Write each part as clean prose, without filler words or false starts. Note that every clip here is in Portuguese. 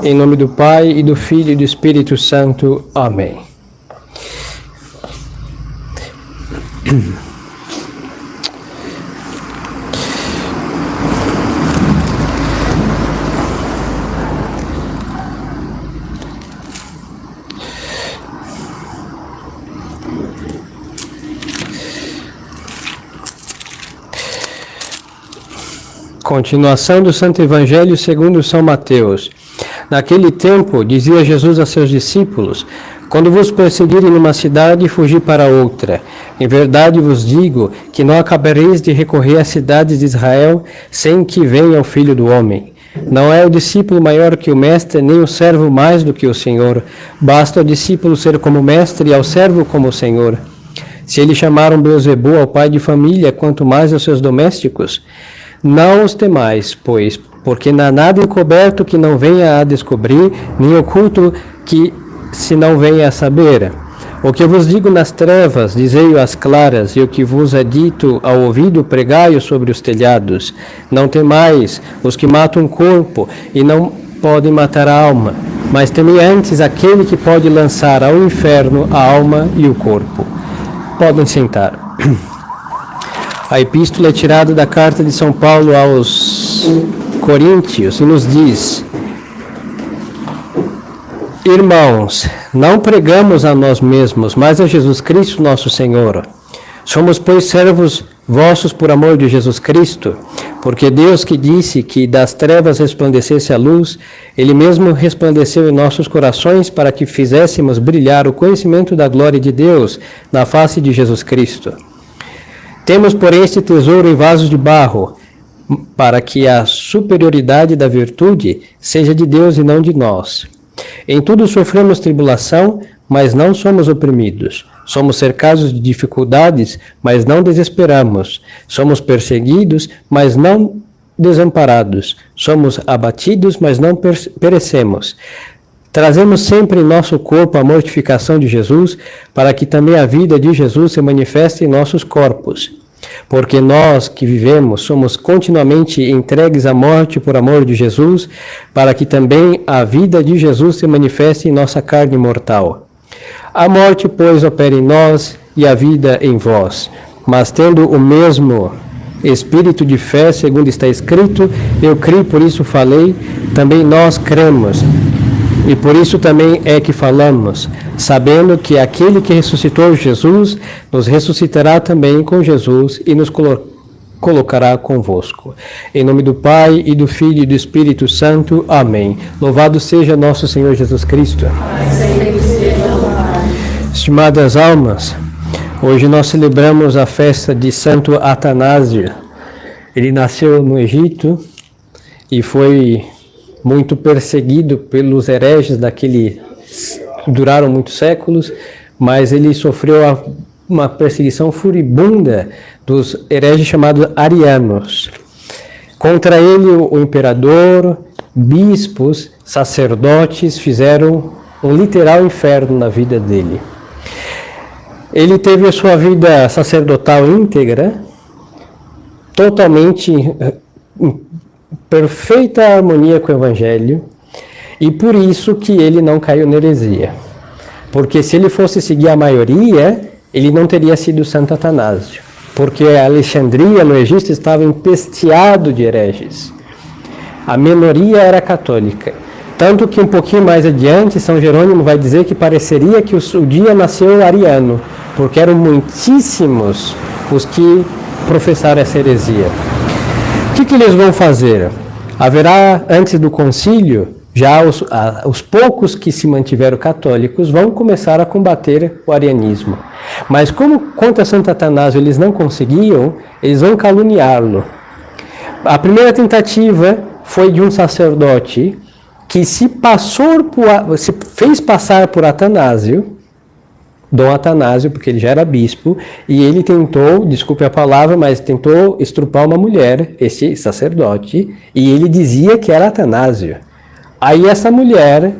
Em nome do Pai, e do Filho, e do Espírito Santo. Amém. Continuação do Santo Evangelho segundo São Mateus. Naquele tempo, dizia Jesus a seus discípulos: quando vos perseguirem numa cidade, fugi para outra. Em verdade vos digo que não acabareis de recorrer às cidades de Israel sem que venha o Filho do Homem. Não é o discípulo maior que o mestre, nem o servo mais do que o Senhor. Basta ao discípulo ser como o mestre e ao servo como o Senhor. Se eles chamaram Beelzebul ao pai de família, quanto mais aos seus domésticos. Não os temais, pois, porque não há nada encoberto que não venha a descobrir, nem oculto que se não venha a saber. O que eu vos digo nas trevas, dizei-o às claras, e o que vos é dito ao ouvido, pregai-o sobre os telhados. Não temais os que matam o corpo e não podem matar a alma, mas temei antes aquele que pode lançar ao inferno a alma e o corpo. Podem sentar. A epístola é tirada da carta de São Paulo aos Coríntios e nos diz: irmãos, não pregamos a nós mesmos, mas a Jesus Cristo nosso Senhor. Somos, pois, servos vossos por amor de Jesus Cristo, porque Deus que disse que das trevas resplandecesse a luz, Ele mesmo resplandeceu em nossos corações para que fizéssemos brilhar o conhecimento da glória de Deus na face de Jesus Cristo. Temos, porém, este tesouro em vasos de barro, para que a superioridade da virtude seja de Deus e não de nós. Em tudo sofremos tribulação, mas não somos oprimidos. Somos cercados de dificuldades, mas não desesperamos. Somos perseguidos, mas não desamparados. Somos abatidos, mas não perecemos. Trazemos sempre em nosso corpo a mortificação de Jesus, para que também a vida de Jesus se manifeste em nossos corpos. Porque nós que vivemos somos continuamente entregues à morte por amor de Jesus, para que também a vida de Jesus se manifeste em nossa carne mortal. A morte, pois, opera em nós e a vida em vós. Mas tendo o mesmo espírito de fé, segundo está escrito, eu criei, por isso falei, também nós cremos. E por isso também é que falamos, sabendo que aquele que ressuscitou Jesus, nos ressuscitará também com Jesus e nos colocará convosco. Em nome do Pai, e do Filho, e do Espírito Santo. Amém. Louvado seja nosso Senhor Jesus Cristo. Estimadas almas, hoje nós celebramos a festa de Santo Atanásio. Ele nasceu no Egito e foi muito perseguido pelos hereges que duraram muitos séculos, mas ele sofreu uma perseguição furibunda dos hereges chamados arianos. Contra ele, o imperador, bispos, sacerdotes fizeram um literal inferno na vida dele. Ele teve a sua vida sacerdotal íntegra, totalmente perfeita harmonia com o Evangelho, e por isso que ele não caiu na heresia. Porque se ele fosse seguir a maioria, ele não teria sido Santo Atanásio. Porque a Alexandria, no Egito, estava empesteado de hereges. A minoria era católica. Tanto que um pouquinho mais adiante, São Jerônimo vai dizer que pareceria que o dia nasceu ariano, porque eram muitíssimos os que professaram essa heresia. O que eles vão fazer? Haverá, antes do concílio, já os poucos que se mantiveram católicos vão começar a combater o arianismo. Mas como contra Santo Atanásio eles não conseguiam, eles vão caluniá-lo. A primeira tentativa foi de um sacerdote que se fez passar por Atanásio, Dom Atanásio, porque ele já era bispo, e ele tentou, desculpe a palavra, mas tentou estrupar uma mulher, esse sacerdote, e ele dizia que era Atanásio. Aí essa mulher,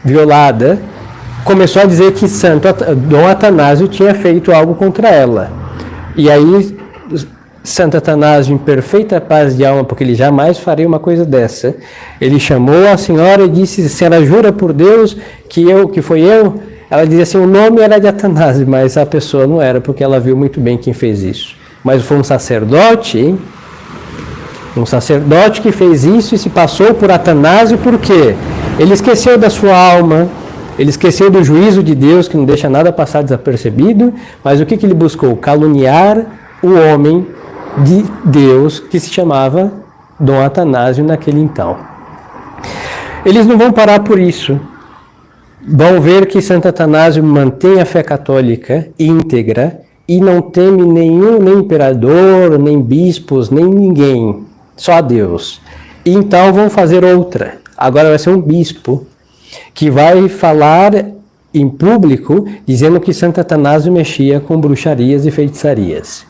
violada, começou a dizer que Dom Atanásio tinha feito algo contra ela. E aí Santo Atanásio, em perfeita paz de alma, porque ele jamais faria uma coisa dessa, ele chamou a senhora e disse: senhora jura por Deus que foi eu? Ela dizia assim: o nome era de Atanásio, mas a pessoa não era, porque ela viu muito bem quem fez isso. Mas foi um sacerdote, hein? Um sacerdote que fez isso e se passou por Atanásio, por quê? Ele esqueceu da sua alma, ele esqueceu do juízo de Deus, que não deixa nada passar desapercebido, mas o que ele buscou? Caluniar o homem de Deus, que se chamava Dom Atanásio naquele então. Eles não vão parar por isso. Vão ver que Santo Atanásio mantém a fé católica íntegra e não teme nem imperador, nem bispos, nem ninguém, só Deus. E então vão fazer outra. Agora vai ser um bispo que vai falar em público dizendo que Santo Atanásio mexia com bruxarias e feitiçarias.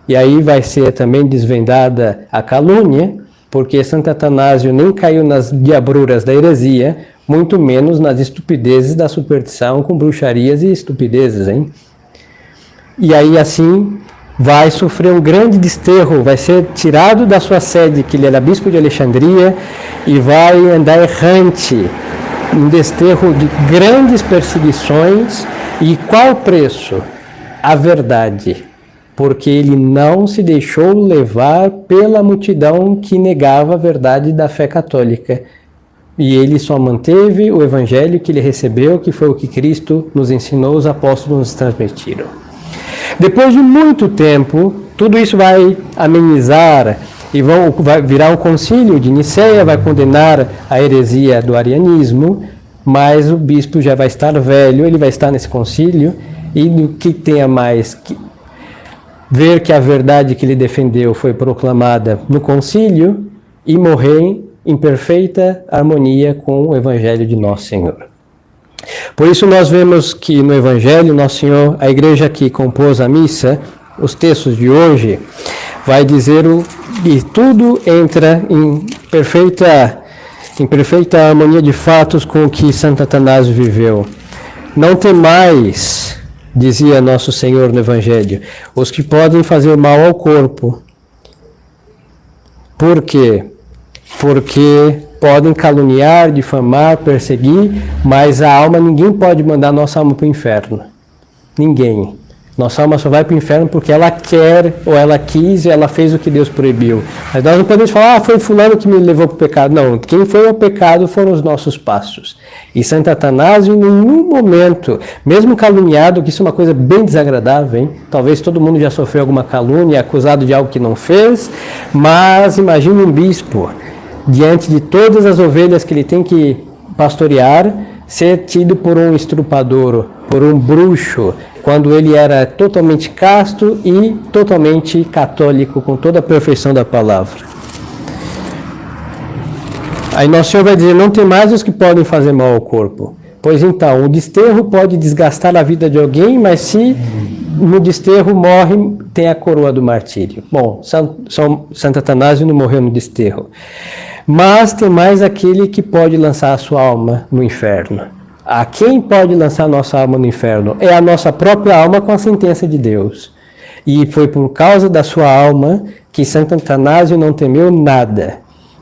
E aí vai ser também desvendada a calúnia, porque Santo Atanásio nem caiu nas diabruras da heresia, muito menos nas estupidezes da superstição com bruxarias e estupidezes, hein? E aí assim vai sofrer um grande desterro, vai ser tirado da sua sede, que ele era bispo de Alexandria, e vai andar errante, um desterro de grandes perseguições. E qual o preço? A verdade. Porque ele não se deixou levar pela multidão que negava a verdade da fé católica. E ele só manteve o evangelho que ele recebeu, que foi o que Cristo nos ensinou, os apóstolos nos transmitiram. Depois de muito tempo, tudo isso vai amenizar e vai virar um concílio de Nicéia, vai condenar a heresia do arianismo, mas o bispo já vai estar velho, ele vai estar nesse concílio, e do que tenha mais ver que a verdade que ele defendeu foi proclamada no concílio e morrer em perfeita harmonia com o Evangelho de Nosso Senhor. Por isso nós vemos que no Evangelho, Nosso Senhor, a igreja que compôs a missa, os textos de hoje, vai dizer que tudo entra em perfeita harmonia de fatos com o que Santo Atanásio viveu. Não tem mais, dizia Nosso Senhor no Evangelho, os que podem fazer mal ao corpo. Por quê? Porque podem caluniar, difamar, perseguir, mas a alma, ninguém pode mandar nossa alma para o inferno. Ninguém. Nossa alma só vai para o inferno porque ela quer, ou ela quis, ou ela fez o que Deus proibiu. Mas nós não podemos falar: foi fulano que me levou para o pecado. Não, quem foi ao pecado foram os nossos passos. E Santo Atanásio, em nenhum momento, mesmo caluniado, que isso é uma coisa bem desagradável, hein? Talvez todo mundo já sofreu alguma calúnia, acusado de algo que não fez, mas imagine um bispo, diante de todas as ovelhas que ele tem que pastorear, ser tido por um estrupador, por um bruxo, quando ele era totalmente casto e totalmente católico, com toda a perfeição da palavra. Aí Nosso Senhor vai dizer: não tem mais os que podem fazer mal ao corpo. Pois então, o desterro pode desgastar a vida de alguém, mas se no desterro morre, tem a coroa do martírio. Bom, Santo Atanásio não morreu no desterro. Mas tem mais aquele que pode lançar a sua alma no inferno. A quem pode lançar nossa alma no inferno? É a nossa própria alma com a sentença de Deus. E foi por causa da sua alma que Santo Atanásio não temeu nada.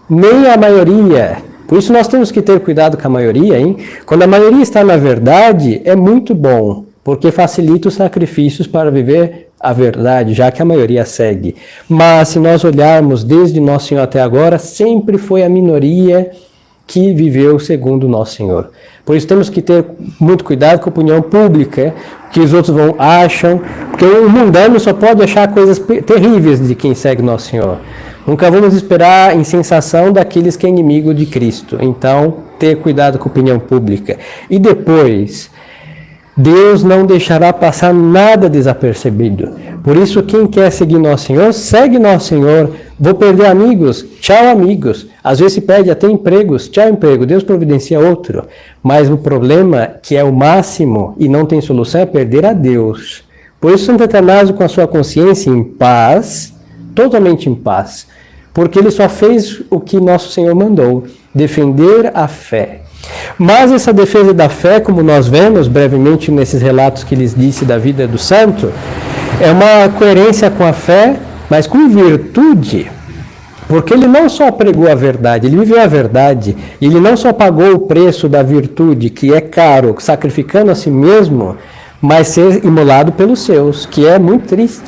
Nem a maioria. Por isso nós temos que ter cuidado com a maioria, hein? Quando a maioria está na verdade, é muito bom, porque facilita os sacrifícios para viver a verdade, já que a maioria segue. Mas se nós olharmos desde Nosso Senhor até agora, sempre foi a minoria que viveu segundo Nosso Senhor. Por isso temos que ter muito cuidado com a opinião pública, que os outros acham, porque o mundano só pode achar coisas terríveis de quem segue Nosso Senhor. Nunca vamos esperar a insensação daqueles que é inimigo de Cristo. Então, ter cuidado com a opinião pública. E depois, Deus não deixará passar nada desapercebido. Por isso, quem quer seguir Nosso Senhor, segue Nosso Senhor. Vou perder amigos? Tchau, amigos. Às vezes se perde até empregos. Tchau, emprego. Deus providencia outro. Mas o problema, que é o máximo e não tem solução, é perder a Deus. Por isso, Santo Atanásio, com a sua consciência em paz, totalmente em paz, porque ele só fez o que Nosso Senhor mandou, defender a fé. Mas essa defesa da fé, como nós vemos brevemente nesses relatos que lhes disse da vida do santo, é uma coerência com a fé, mas com virtude, porque ele não só pregou a verdade, ele viveu a verdade, ele não só pagou o preço da virtude, que é caro, sacrificando a si mesmo, mas ser imolado pelos seus, que é muito triste.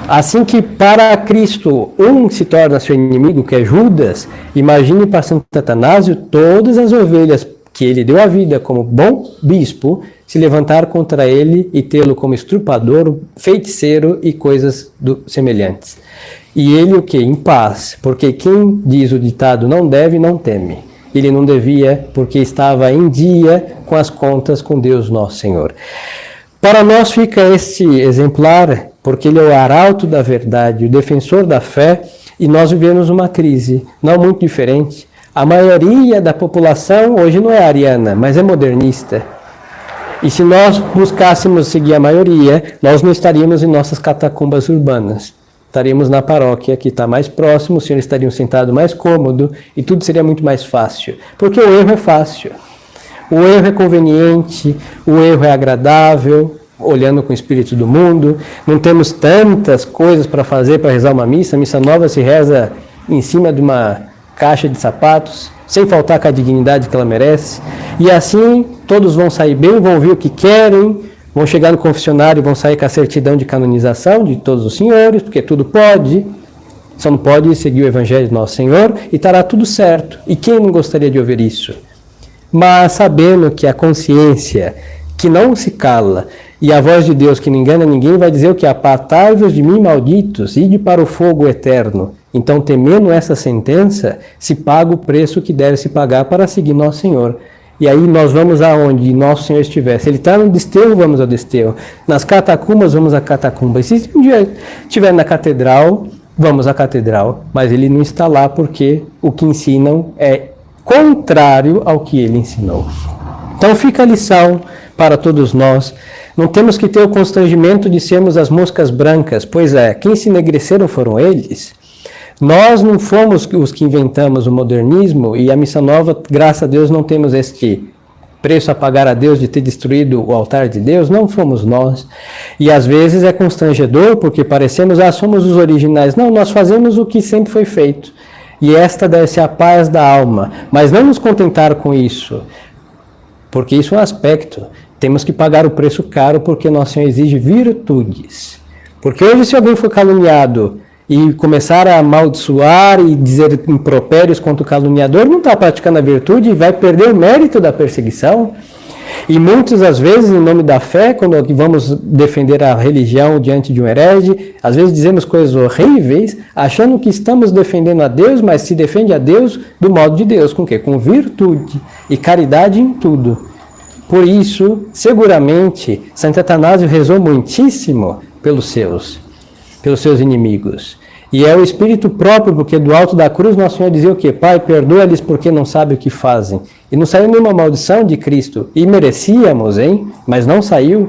Assim que para Cristo um se torna seu inimigo, que é Judas, imagine para Santo Atanásio todas as ovelhas que ele deu a vida como bom bispo, se levantar contra ele e tê-lo como estrupador, feiticeiro e coisas semelhantes. E ele o que? Em paz, porque quem diz o ditado não deve, não teme. Ele não devia porque estava em dia com as contas com Deus nosso Senhor. Para nós fica este exemplar, porque ele é o arauto da verdade, o defensor da fé, e nós vivemos uma crise não muito diferente. A maioria da população hoje não é ariana, mas é modernista. E se nós buscássemos seguir a maioria, nós não estaríamos em nossas catacumbas urbanas. Estaríamos na paróquia, que está mais próximo, os senhores estariam sentados mais cômodo e tudo seria muito mais fácil. Porque o erro é fácil. O erro é conveniente, o erro é agradável, olhando com o espírito do mundo. Não temos tantas coisas para fazer para rezar uma missa. A missa nova se reza em cima de uma caixa de sapatos, sem faltar com a dignidade que ela merece. E assim todos vão sair bem, vão ouvir o que querem, vão chegar no confessionário e vão sair com a certidão de canonização de todos os senhores, porque tudo pode, só não pode seguir o Evangelho de Nosso Senhor e estará tudo certo. E quem não gostaria de ouvir isso? Mas sabendo que a consciência, que não se cala, e a voz de Deus que não engana ninguém, vai dizer o que? Apartai-vos de mim, malditos, ide para o fogo eterno. Então, temendo essa sentença, se paga o preço que deve se pagar para seguir Nosso Senhor. E aí nós vamos aonde Nosso Senhor estiver. Se ele está no desterro, vamos ao desterro. Nas catacumbas, vamos à catacumba. E se um dia estiver na catedral, vamos à catedral. Mas ele não está lá porque o que ensinam é contrário ao que ele ensinou. Então fica a lição para todos nós. Não temos que ter o constrangimento de sermos as moscas brancas. Pois é, quem se enegreceram foram eles. Nós não fomos os que inventamos o modernismo e a Missa Nova, graças a Deus, não temos este preço a pagar a Deus de ter destruído o altar de Deus, não fomos nós. E às vezes é constrangedor porque parecemos, somos os originais. Não, nós fazemos o que sempre foi feito. E esta deve ser a paz da alma. Mas não nos contentar com isso, porque isso é um aspecto. Temos que pagar o preço caro porque Nosso Senhor exige virtudes. Porque hoje se alguém for caluniado e começar a amaldiçoar e dizer impropérios contra o caluniador, não está praticando a virtude e vai perder o mérito da perseguição. E muitas das vezes, em nome da fé, quando vamos defender a religião diante de um herege, às vezes dizemos coisas horríveis, achando que estamos defendendo a Deus, mas se defende a Deus do modo de Deus. Com o quê? Com virtude e caridade em tudo. Por isso, seguramente, Santo Atanásio rezou muitíssimo pelos seus inimigos. E é o Espírito próprio, porque do alto da cruz Nosso Senhor dizia o quê? Pai, perdoa-lhes porque não sabem o que fazem. E não saiu nenhuma maldição de Cristo. E merecíamos, hein? Mas não saiu.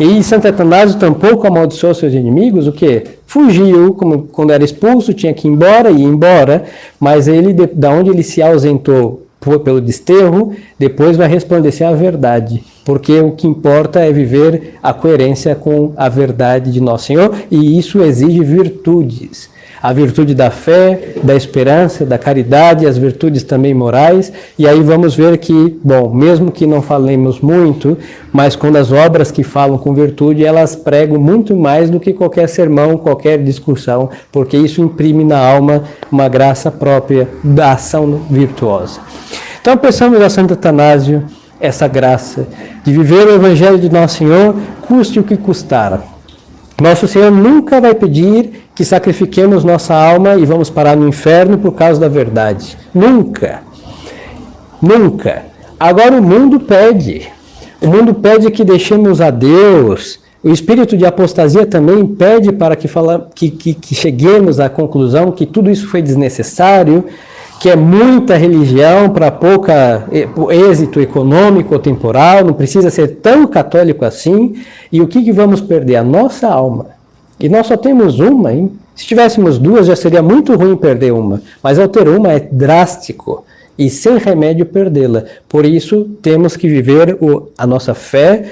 E Santo Atanásio tampouco amaldiçoou seus inimigos, o quê? Fugiu, como quando era expulso, tinha que ir embora, e ia embora, mas ele, da onde ele se ausentou pelo desterro, depois vai resplandecer a verdade, porque o que importa é viver a coerência com a verdade de Nosso Senhor, e isso exige virtudes. A virtude da fé, da esperança, da caridade, as virtudes também morais, e aí vamos ver que, bom, mesmo que não falemos muito, mas quando as obras que falam com virtude, elas pregam muito mais do que qualquer sermão, qualquer discussão, porque isso imprime na alma uma graça própria da ação virtuosa. Então, peçamos a Santo Atanásio essa graça de viver o Evangelho de Nosso Senhor, custe o que custar. Nosso Senhor nunca vai pedir que sacrifiquemos nossa alma e vamos parar no inferno por causa da verdade. Nunca. Nunca. Agora o mundo pede. O mundo pede que deixemos a Deus. O espírito de apostasia também pede para que cheguemos à conclusão que tudo isso foi desnecessário, que é muita religião para pouca êxito econômico ou temporal, não precisa ser tão católico assim. E o que vamos perder? A nossa alma. E nós só temos uma, hein? Se tivéssemos duas, já seria muito ruim perder uma. Mas ao ter uma é drástico e sem remédio perdê-la. Por isso, temos que viver a nossa fé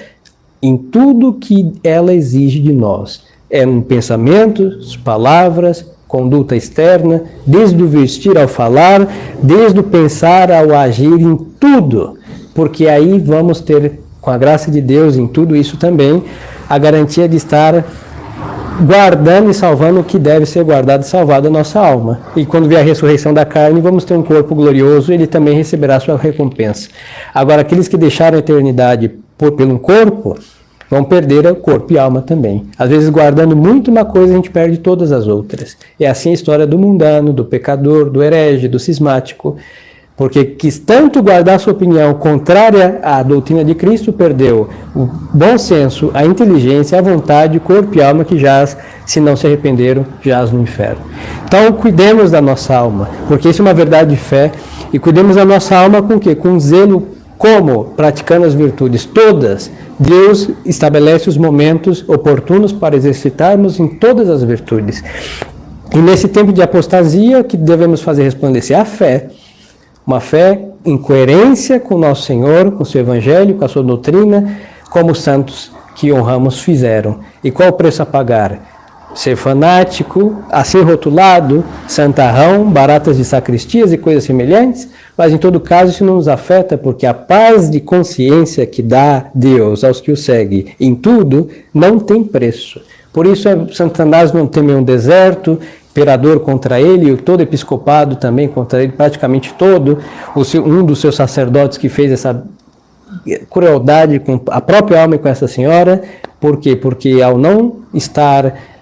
em tudo que ela exige de nós. É no pensamento, palavras, conduta externa, desde o vestir ao falar, desde o pensar ao agir, em tudo. Porque aí vamos ter, com a graça de Deus, em tudo isso também, a garantia de estar guardando e salvando o que deve ser guardado e salvado a nossa alma. E quando vier a ressurreição da carne, vamos ter um corpo glorioso, ele também receberá a sua recompensa. Agora, aqueles que deixaram a eternidade pelo corpo, vão perder o corpo e a alma também. Às vezes, guardando muito uma coisa, a gente perde todas as outras. É assim a história do mundano, do pecador, do herege, do cismático, porque quis tanto guardar sua opinião contrária à doutrina de Cristo, perdeu o bom senso, a inteligência, a vontade, corpo e alma que jaz, se não se arrependeram, jaz no inferno. Então, cuidemos da nossa alma, porque isso é uma verdade de fé, e cuidemos da nossa alma com o quê? Com zelo, como? Praticando as virtudes todas. Deus estabelece os momentos oportunos para exercitarmos em todas as virtudes. E nesse tempo de apostasia, o que devemos fazer resplandecer? A fé. Uma fé em coerência com o nosso Senhor, com o seu Evangelho, com a sua doutrina, como os santos que honramos fizeram. E qual o preço a pagar? Ser fanático, assim rotulado, santarrão, baratas de sacristias e coisas semelhantes, mas em todo caso isso não nos afeta, porque a paz de consciência que dá Deus aos que o seguem em tudo não tem preço. Por isso Satanás não teme um deserto, imperador contra ele, e todo episcopado também contra ele, praticamente todo, um dos seus sacerdotes que fez essa crueldade com a própria alma e com essa senhora. Por quê? Porque ao não estar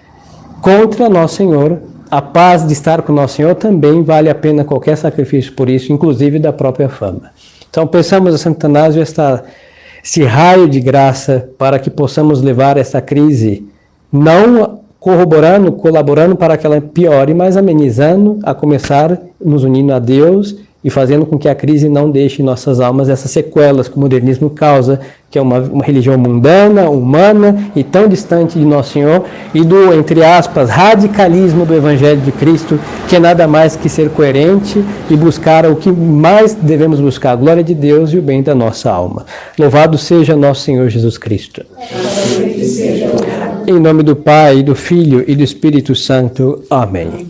contra Nosso Senhor, a paz de estar com Nosso Senhor também vale a pena qualquer sacrifício por isso, inclusive da própria fama. Então pensamos a Santo Atanásio esse raio de graça para que possamos levar essa crise, não corroborando, colaborando para que ela piore, mas amenizando, a começar nos unindo a Deus e fazendo com que a crise não deixe em nossas almas essas sequelas que o modernismo causa, que é uma religião mundana, humana e tão distante de Nosso Senhor, e do, entre aspas, radicalismo do Evangelho de Cristo, que é nada mais que ser coerente e buscar o que mais devemos buscar, a glória de Deus e o bem da nossa alma. Louvado seja nosso Senhor Jesus Cristo. Em nome do Pai, do Filho e do Espírito Santo. Amém.